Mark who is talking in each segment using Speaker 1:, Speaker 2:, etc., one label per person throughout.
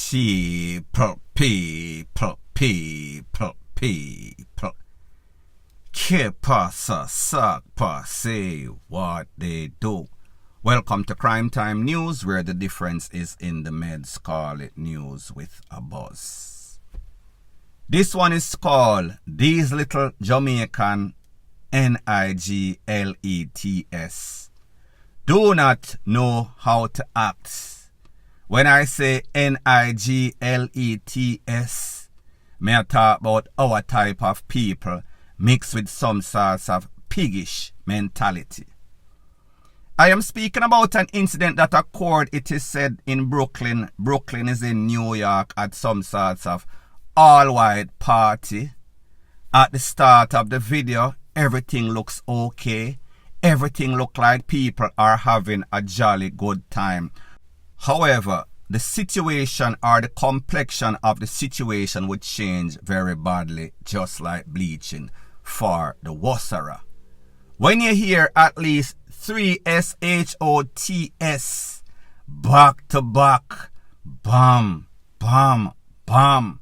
Speaker 1: People. K-Pasa, Sac-Pa, say what they do. Welcome to Crime Time News, where the difference is in the meds. Call it news with a buzz. This one is called These Little Jamaican Niglets Do Not Know How to Act. When I say Niglets, may I talk about our type of people mixed with some sorts of piggish mentality. I am speaking about an incident that occurred, it is said, in Brooklyn. Brooklyn is in New York at some sorts of all-white party. At the start of the video, everything looks okay. Everything looks like people are having a jolly good time. However, the situation or the complexion of the situation would change very badly, just like bleaching for the Wassara. When you hear at least 3 H00Ts back to back, bam, bam, bam,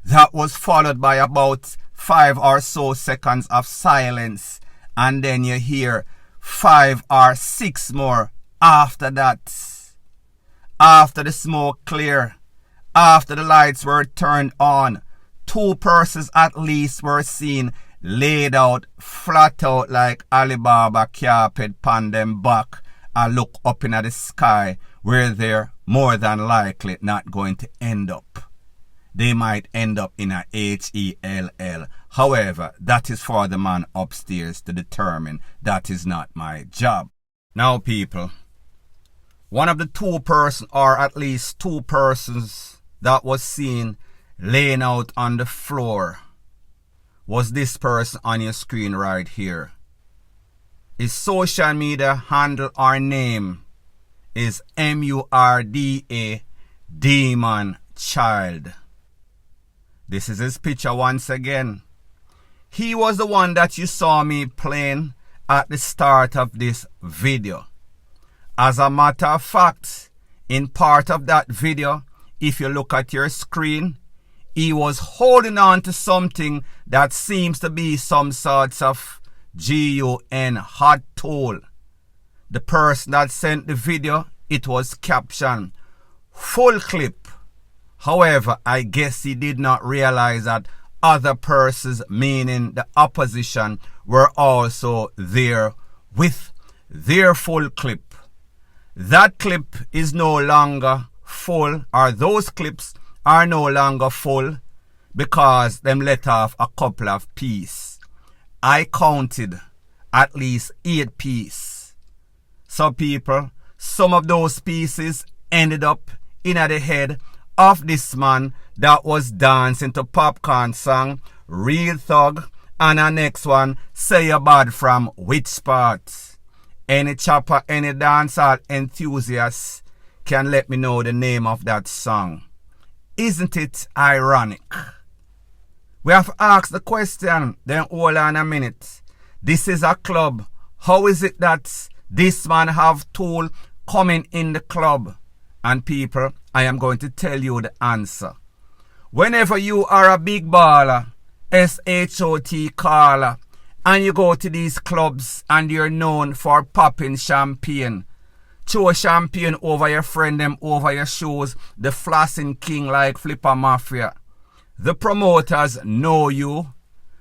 Speaker 1: that was followed by about 5 or so seconds of silence, and then you hear 5 or 6 more after that. After the smoke cleared, after the lights were turned on, 2 persons at least were seen laid out, flat out like Alibaba carpet pan them back and look up into the sky where they're more than likely not going to end up. They might end up in a HELL. However, that is for the man upstairs to determine. That is not my job. Now, people, one of the 2 persons, or at least 2 persons that was seen laying out on the floor was this person on your screen right here. His social media handle or name is MURD DEM0N. This is his picture once again. He was the one that you saw me playing at the start of this video. As a matter of fact, in part of that video, if you look at your screen, he was holding on to something that seems to be some sorts of GUN hot tool. The person that sent the video, it was captioned full clip. However, I guess he did not realize that other persons, meaning the opposition, were also there with their full clip. That clip is no longer full, or those clips are no longer full, because them let off a couple of pieces. I counted at least 8 pieces. So people, some of those pieces ended up in the head of this man that was dancing to popcorn song Real Thug, and the next one, Say You Bad from which part? Any chopper, any dancehall enthusiast can let me know the name of that song. Isn't it ironic? We have to ask the question, then hold on a minute. This is a club. How is it that this man have tool coming in the club? And people, I am going to tell you the answer. Whenever you are a big baller, H00T caller, and you go to these clubs and you're known for popping champagne, throw champagne over your friend them over your shoes, the flossing king like Flipper Mafia. The promoters know you,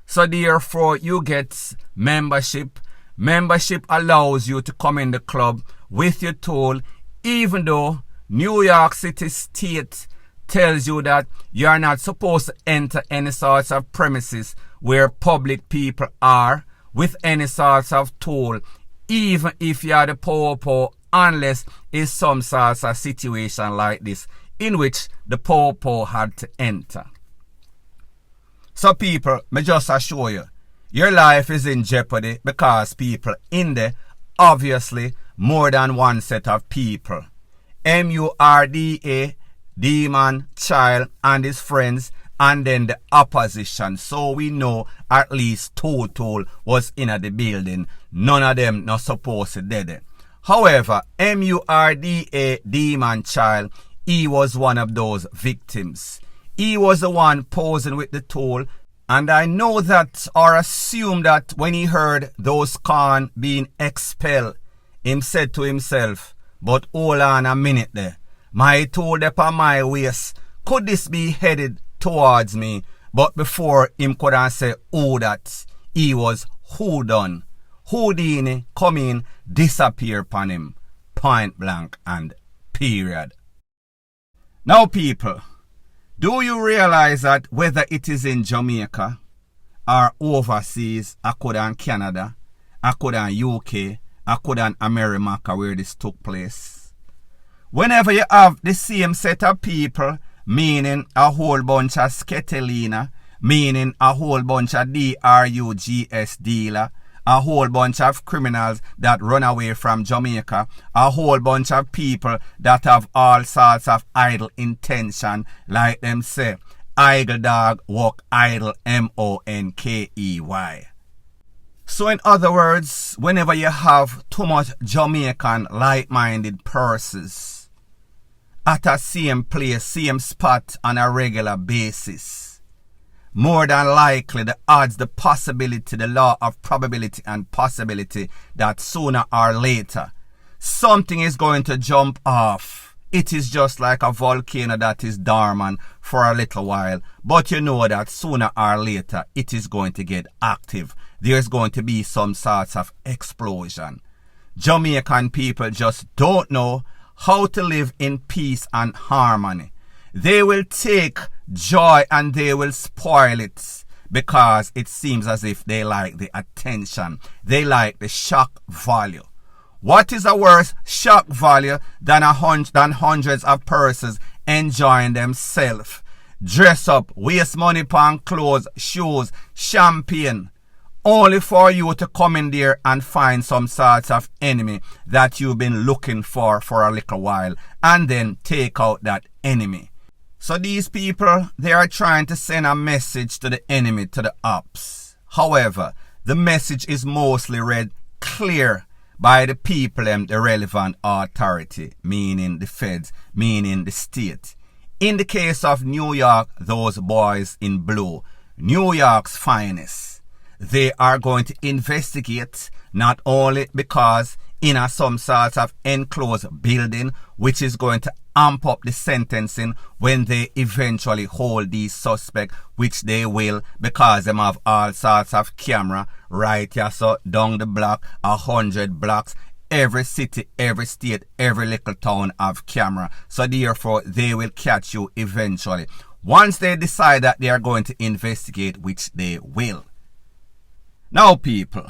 Speaker 1: so therefore you get membership. Membership allows you to come in the club with your tool, even though New York City State tells you that you are not supposed to enter any sorts of premises where public people are with any sorts of tool, even if you are the po-po, unless it's some sorts of situation like this in which the po-po had to enter. So people, me just assure you, your life is in jeopardy because people in there, obviously more than one set of people. MURDA, Demon, Child and his friends, and then the opposition. So we know at least 2 tool was in the building. None of them not supposed to dead. However, MURDA, Demon Child, he was one of those victims. He was the one posing with the tool. And I know that, or assume that, when he heard those corn being expelled, him said to himself, but hold on a minute there. My tool upon my waist, could this be headed towards me? But before him could say who that, he was who done. Houdini come in, disappear upon him. Point blank and period. Now people, do you realize that whether it is in Jamaica or overseas, I could in Canada, I could in UK, I could in America where this took place, whenever you have the same set of people, meaning a whole bunch of sketelina, meaning a whole bunch of drugs dealer, a whole bunch of criminals that run away from Jamaica, a whole bunch of people that have all sorts of idle intention, like them say, idle dog walk idle, MONKEY. So in other words, whenever you have too much Jamaican like-minded persons at a same place, same spot on a regular basis, more than likely the odds, the possibility, the law of probability and possibility that sooner or later something is going to jump off. It is just like a volcano that is dormant for a little while, but you know that sooner or later it is going to get active. There's going to be some sorts of explosion. Jamaican people just don't know how to live in peace and harmony. They will take joy and they will spoil it because it seems as if they like the attention. They like the shock value. What is a worse shock value than hundreds of persons enjoying themselves? Dress up, waste money on clothes, shoes, champagne, only for you to come in there and find some sorts of enemy that you've been looking for a little while, and then take out that enemy. So these people, they are trying to send a message to the enemy, to the ops. However, the message is mostly read clear by the people and the relevant authority, meaning the feds, meaning the state. In the case of New York, those boys in blue, New York's finest, they are going to investigate, not only because in some sort of enclosed building, which is going to amp up the sentencing when they eventually hold these suspects, which they will, because they have all sorts of camera right here, so down the block, 100 blocks, every city, every state, every little town have camera. So therefore, they will catch you eventually. Once they decide that they are going to investigate, which they will. Now people,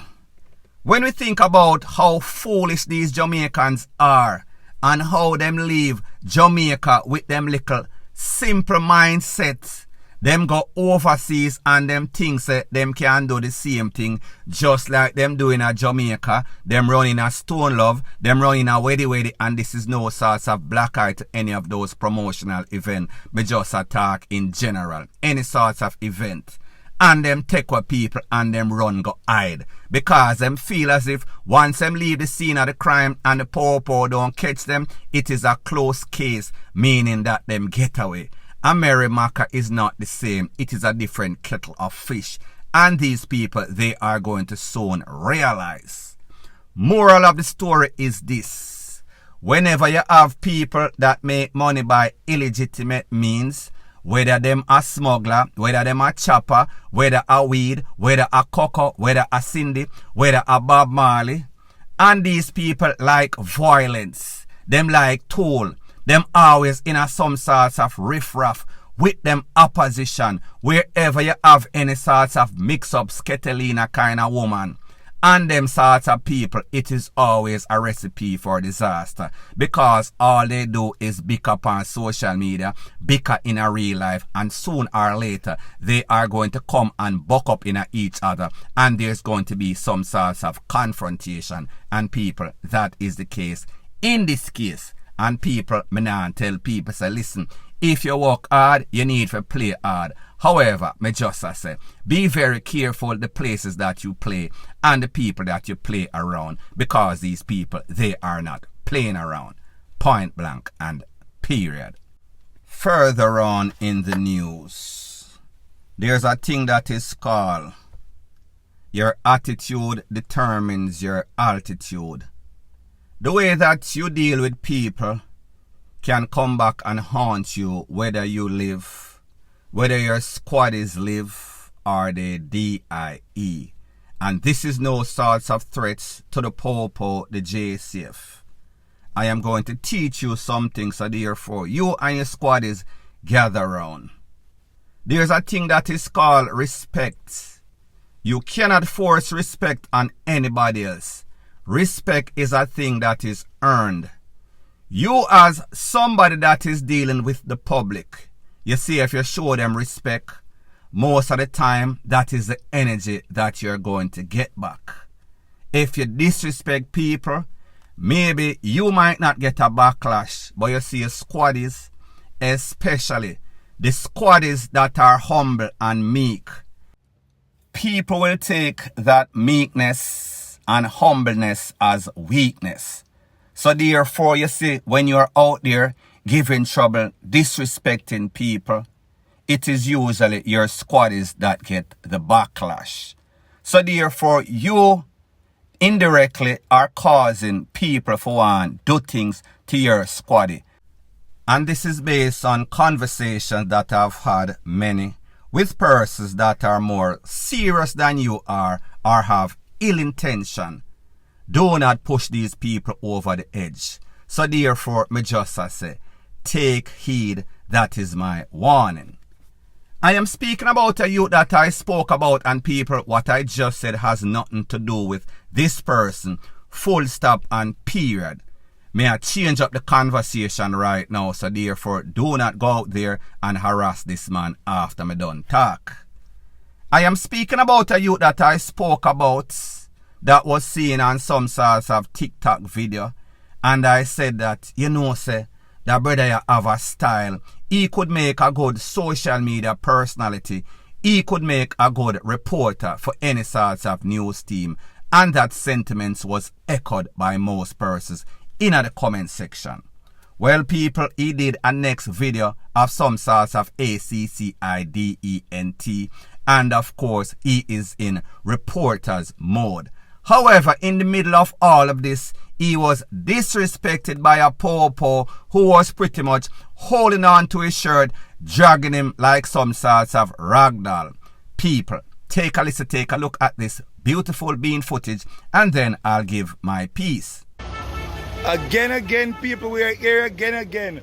Speaker 1: when we think about how foolish these Jamaicans are and how them leave Jamaica with them little simple mindsets, them go overseas and them think that them can do the same thing just like them doing at Jamaica, them running a Stone Love, them running a Weddy, and this is no sorts of black eye to any of those promotional events, but just a talk in general, any sorts of event. And them take what people and them run go hide. Because them feel as if once them leave the scene of the crime and the poor don't catch them, it is a close case, meaning that them get away. America is not the same. It is a different kettle of fish. And these people, they are going to soon realize. Moral of the story is this. Whenever you have people that make money by illegitimate means, whether them a smuggler, whether them a chopper, whether a weed, whether a cocoa, whether a Cindy, whether a Bob Marley. And these people like violence. Them like tool. Them always in a some sorts of riffraff with them opposition. Wherever you have any sorts of mix-up, sketelina kind of woman. And them sorts of people, it is always a recipe for disaster. Because all they do is bicker on social media, bicker in a real life, and soon or later, they are going to come and buck up in each other. And there's going to be some sorts of confrontation. And people, that is the case in this case. And people, me now tell people, say, listen, if you work hard, you need to play hard. However, me just say, be very careful the places that you play and the people that you play around, because these people, they are not playing around. Point blank and period. further on in the news, there's a thing that is called your attitude determines your altitude. The way that you deal with people can come back and haunt you, whether you live, whether your squaddies live or they DIE. And this is no sorts of threats to the Popo, the JCF. I am going to teach you something, so therefore you and your squaddies gather around. There's a thing that is called respect. You cannot force respect on anybody else. Respect is a thing that is earned. You as somebody that is dealing with the public, you see, if you show them respect, most of the time that is the energy that you're going to get back. If you disrespect people, maybe you might not get a backlash, but you see squaddies, especially the squaddies that are humble and meek, people will take that meekness and humbleness as weakness. So therefore, you see, when you're out there giving trouble, disrespecting people, it is usually your squaddies that get the backlash. So therefore, you indirectly are causing people for one do things to your squaddy. And this is based on conversations that I've had many with persons that are more serious than you are or have ill intention. Do not push these people over the edge. So therefore, me just say, take heed, that is my warning. I am speaking about a youth that I spoke about, and people, what I just said has nothing to do with this person, full stop and period. May I change up the conversation right now, so therefore do not go out there and harass this man after me done talk. I am speaking about a youth that I spoke about that was seen on some sorts of TikTok video, and I said that, you know, say, that brother you have a style. He could make a good social media personality. He could make a good reporter for any sorts of news team. And that sentiment was echoed by most persons in the comment section. Well, people, he did a next video of some sorts of ACCIDENT. And of course, he is in reporter's mode. However, in the middle of all of this, he was disrespected by a Popo who was pretty much holding on to his shirt, dragging him like some sorts of ragdoll. People, take a listen, take a look at this beautiful bean footage, and then I'll give my piece.
Speaker 2: Again, people, we are here again.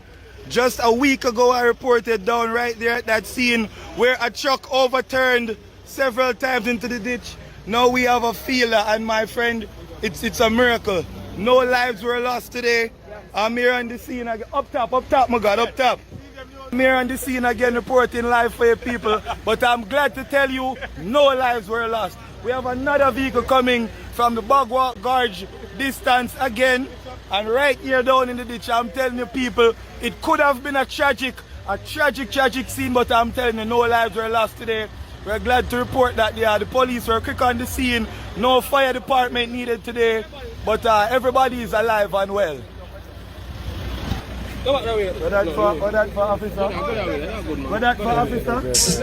Speaker 2: Just a week ago, I reported down right there at that scene where a truck overturned several times into the ditch. Now we have a feeler, and my friend, it's a miracle. No lives were lost today. I'm here on the scene again. Up top, my God, up top. I'm here on the scene again reporting live for you people. But I'm glad to tell you, no lives were lost. We have another vehicle coming from the Bogwalk Gorge distance again. And right here down in the ditch, I'm telling you people, it could have been a tragic scene, but I'm telling you, no lives were lost today. We're glad to report that the police were quick on the scene. No fire department needed today, but everybody is alive and well. What that for officer?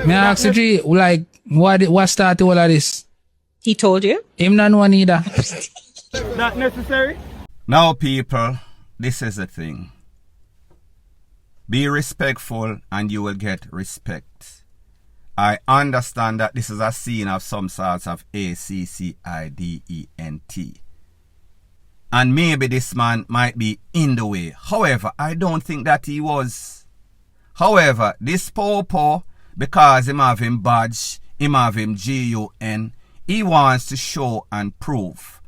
Speaker 3: May I ask you, like, what started all of this?
Speaker 4: He told you?
Speaker 3: Him not one either.
Speaker 2: Not necessary?
Speaker 1: Now, people, this is the thing. Be respectful and you will get respect. I understand that this is a scene of some sorts of ACCIDENT. And maybe this man might be in the way. However, I don't think that he was. However, this Popo, because him have him badge, him have him GUN, he wants to show and prove.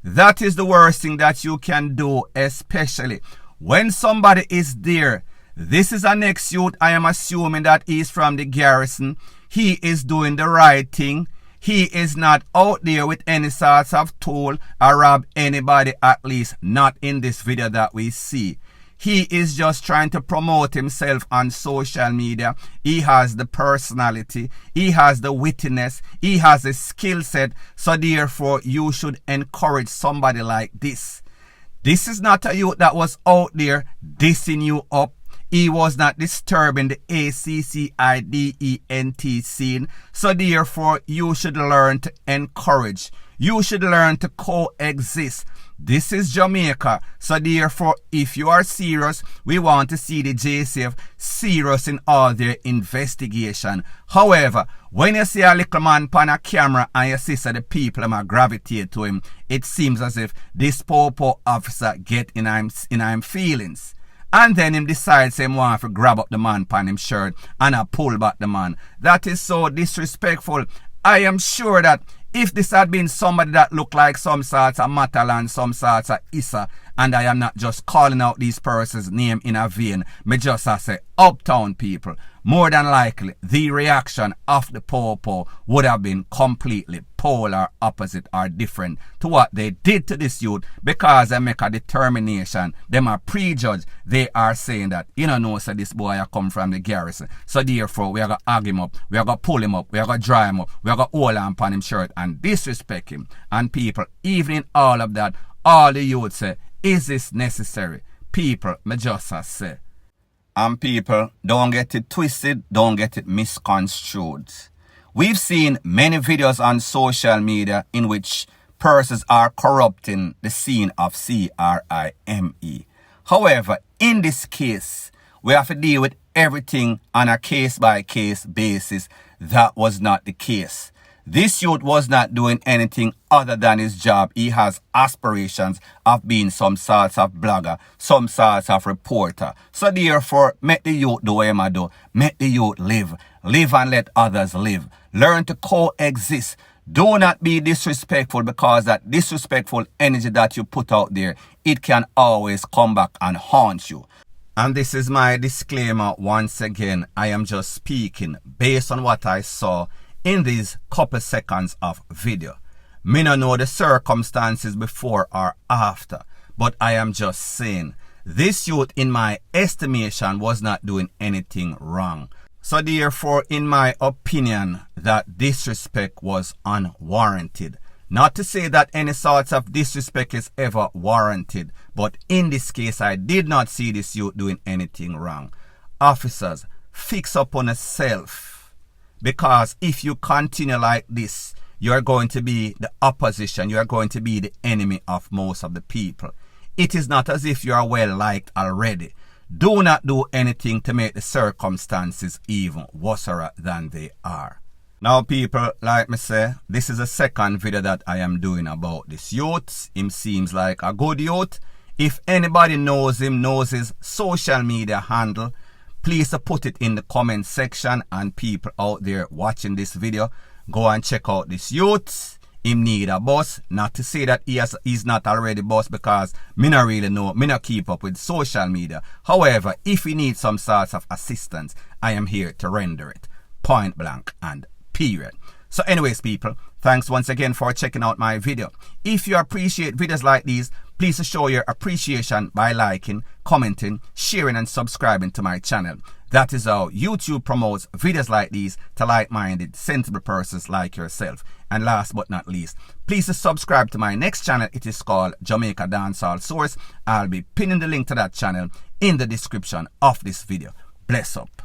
Speaker 1: That is the worst thing that you can do, especially when somebody is there. This is an ex-youth. I am assuming that he's from the garrison. He is doing the right thing. He is not out there with any sorts of tool or rob anybody, at least not in this video that we see. He is just trying to promote himself on social media. He has the personality. He has the wittiness. He has a skill set. So therefore, you should encourage somebody like this. This is not a youth that was out there dissing you up. He was not disturbing the ACCIDENT scene. So therefore, you should learn to encourage. You should learn to coexist. This is Jamaica. So therefore, if you are serious, we want to see the JCF serious in all their investigation. However, when you see a little man on a camera and you see the people might gravitate to him, it seems as if this popo officer get in him feelings. And then him decides him want to grab up the man pan him shirt and pull back the man. That is so disrespectful. I am sure that if this had been somebody that looked like some sorts of Matalan, some sorts of Issa, and I am not just calling out these persons' name in a vein, me just say uptown people, more than likely the reaction of the popo would have been completely polar opposite or different to what they did to this youth, because they make a determination, them are prejudged. They are saying that, you know, so this boy I come from the garrison, so therefore we are going to hug him up, we are going to pull him up, we are going to dry him up, we are going to hold on him shirt and disrespect him. And people, even in all of that, all the youth say, is this necessary? People, me just say. And people, don't get it twisted, don't get it misconstrued. We've seen many videos on social media in which persons are corrupting the scene of crime. However, in this case, we have to deal with everything on a case-by-case basis. That was not the case. This youth was not doing anything other than his job. He has aspirations of being some sorts of blogger, some sorts of reporter. So therefore, make the youth do what he do. Make the youth live. Live and let others live. Learn to coexist. Do not be disrespectful, because that disrespectful energy that you put out there, it can always come back and haunt you. And this is my disclaimer once again. I am just speaking based on what I saw in these couple seconds of video. Me no know the circumstances before or after, but I am just saying, this youth in my estimation was not doing anything wrong. So therefore, in my opinion, that disrespect was unwarranted. Not to say that any sorts of disrespect is ever warranted, but in this case, I did not see this youth doing anything wrong. Officers, fix up on yourself. Because if you continue like this, you are going to be the opposition. You are going to be the enemy of most of the people. It is not as if you are well liked already. Do not do anything to make the circumstances even worse than they are. Now people, like me say, this is the second video that I am doing about this youth. Him seems like a good youth. If anybody knows him, knows his social media handle, please put it in the comment section, and people out there watching this video, go and check out this youth. Him need a boss. Not to say that he's not already boss, because me not really know, me not keep up with social media. However, if he needs some sorts of assistance, I am here to render it. Point blank and period. So anyways people, thanks once again for checking out my video. If you appreciate videos like these, please show your appreciation by liking, commenting, sharing and subscribing to my channel. That is how YouTube promotes videos like these to like-minded, sensible persons like yourself. And last but not least, please subscribe to my next channel. It is called Jamaica Dancehall Source. I'll be pinning the link to that channel in the description of this video. Bless up.